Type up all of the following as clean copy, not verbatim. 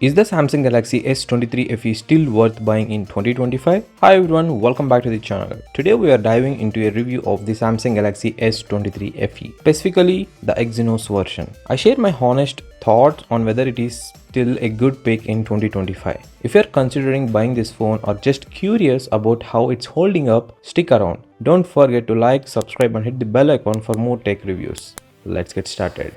Is the Samsung Galaxy S23 FE still worth buying in 2025? Hi everyone, welcome back to the channel. Today we are diving into a review of the Samsung Galaxy S23 FE, specifically the Exynos version. I share my honest thoughts on whether it is still a good pick in 2025. If you are considering buying this phone or just curious about how it's holding up, stick around. Don't forget to like, subscribe and hit the bell icon for more tech reviews. Let's get started.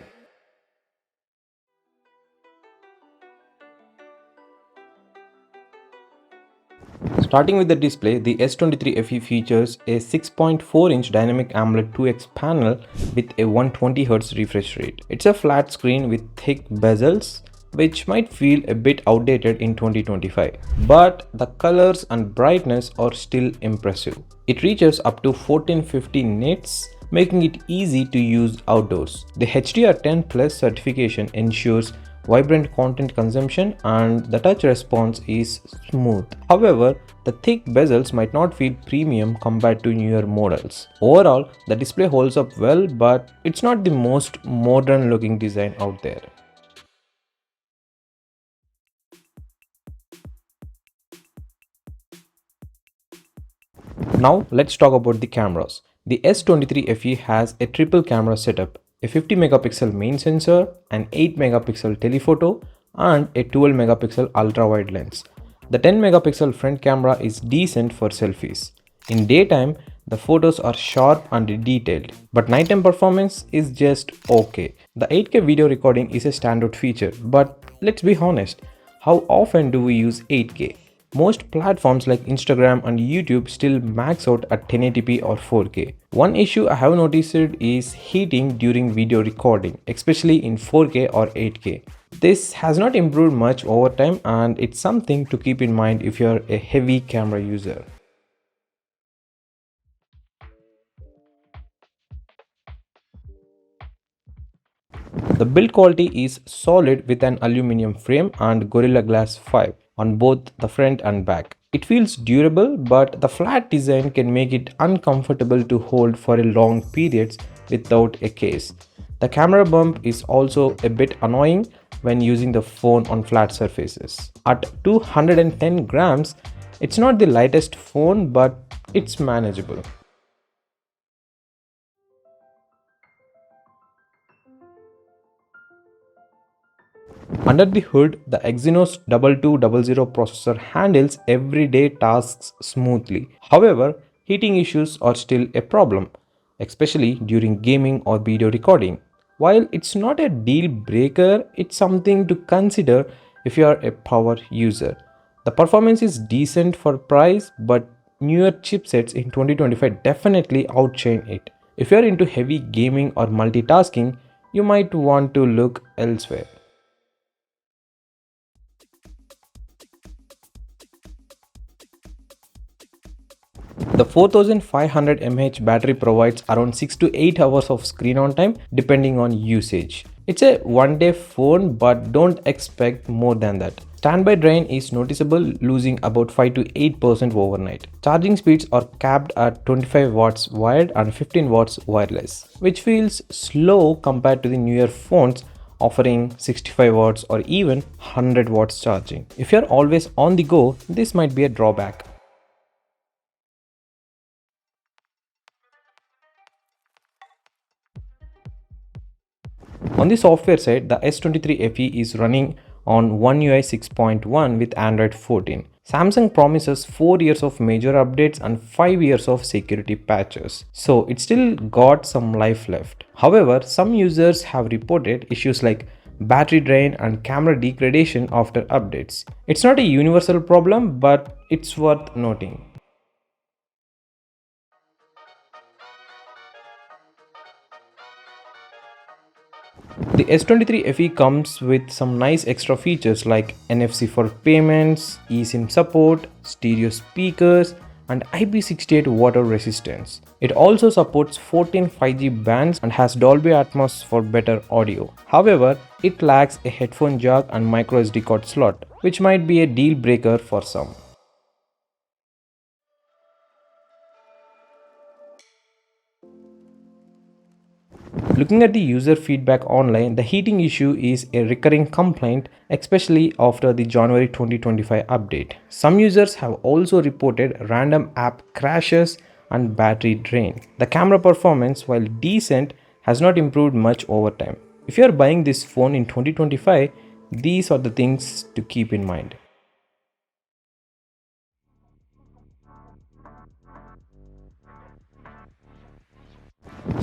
Starting with the display, the S23 FE features a 6.4-inch dynamic AMOLED 2X panel with a 120Hz refresh rate. It's a flat screen with thick bezels, which might feel a bit outdated in 2025, but the colors and brightness are still impressive. It reaches up to 1450 nits, making it easy to use outdoors. The HDR10 Plus certification ensures vibrant content consumption and the touch response is smooth. However, the thick bezels might not feel premium compared to newer models. Overall, the display holds up well, but it's not the most modern looking design out there. Now let's talk about the cameras. The S23 FE has a triple camera setup, a 50 megapixel main sensor, an 8 megapixel telephoto and a 12 megapixel ultra wide lens. The 10 megapixel front camera is decent for selfies. In daytime, the photos are sharp and detailed, but nighttime performance is just okay. The 8K video recording is a standout feature, but let's be honest, how often do we use 8K? Most platforms like Instagram and YouTube still max out at 1080p or 4K. One issue I have noticed is heating during video recording, especially in 4K or 8K. This has not improved much over time and it's something to keep in mind if you're a heavy camera user. The build quality is solid with an aluminum frame and Gorilla Glass 5 on both the front and back. It feels durable, but the flat design can make it uncomfortable to hold for a long periods without a case. The camera bump is also a bit annoying when using the phone on flat surfaces. At 210 grams, it's not the lightest phone, but it's manageable. Under the hood, the Exynos 2200 processor handles everyday tasks smoothly. However, heating issues are still a problem, especially during gaming or video recording. While it's not a deal breaker, it's something to consider if you are a power user. The performance is decent for price, but newer chipsets in 2025 definitely outshine it. If you are into heavy gaming or multitasking, you might want to look elsewhere. The 4500 mAh battery provides around 6 to 8 hours of screen on time depending on usage. It's a one day phone, but don't expect more than that. Standby drain is noticeable, losing about 5 to 8% overnight. Charging speeds are capped at 25 watts wired and 15 watts wireless, which feels slow compared to the newer phones offering 65 watts or even 100 watts charging. If you're always on the go, this might be a drawback. On the software side, the S23 FE is running on One UI 6.1 with Android 14. Samsung promises 4 years of major updates and 5 years of security patches, so it still got some life left. However, some users have reported issues like battery drain and camera degradation after updates. It's not a universal problem, but it's worth noting. The S23 FE comes with some nice extra features like NFC for payments, eSIM support, stereo speakers, and IP68 water resistance. It also supports 14 5G bands and has Dolby Atmos for better audio. However, it lacks a headphone jack and micro SD card slot, which might be a deal breaker for some. Looking at the user feedback online, the heating issue is a recurring complaint, especially after the January 2025 update. Some users have also reported random app crashes and battery drain. The camera performance, while decent, has not improved much over time. If you are buying this phone in 2025, these are the things to keep in mind.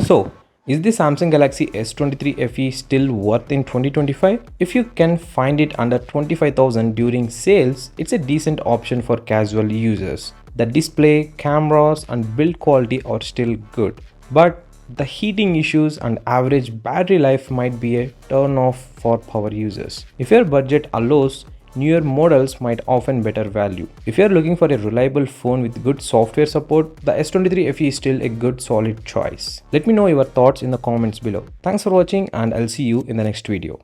So, is the Samsung Galaxy S23 FE still worth in 2025? If you can find it under 25,000 during sales, it's a decent option for casual users. The display, cameras and build quality are still good, but the heating issues and average battery life might be a turn off for power users. If your budget allows, newer models might offer better value. If you are looking for a reliable phone with good software support, the S23 FE is still a good solid choice. Let me know your thoughts in the comments below. Thanks for watching and I'll see you in the next video.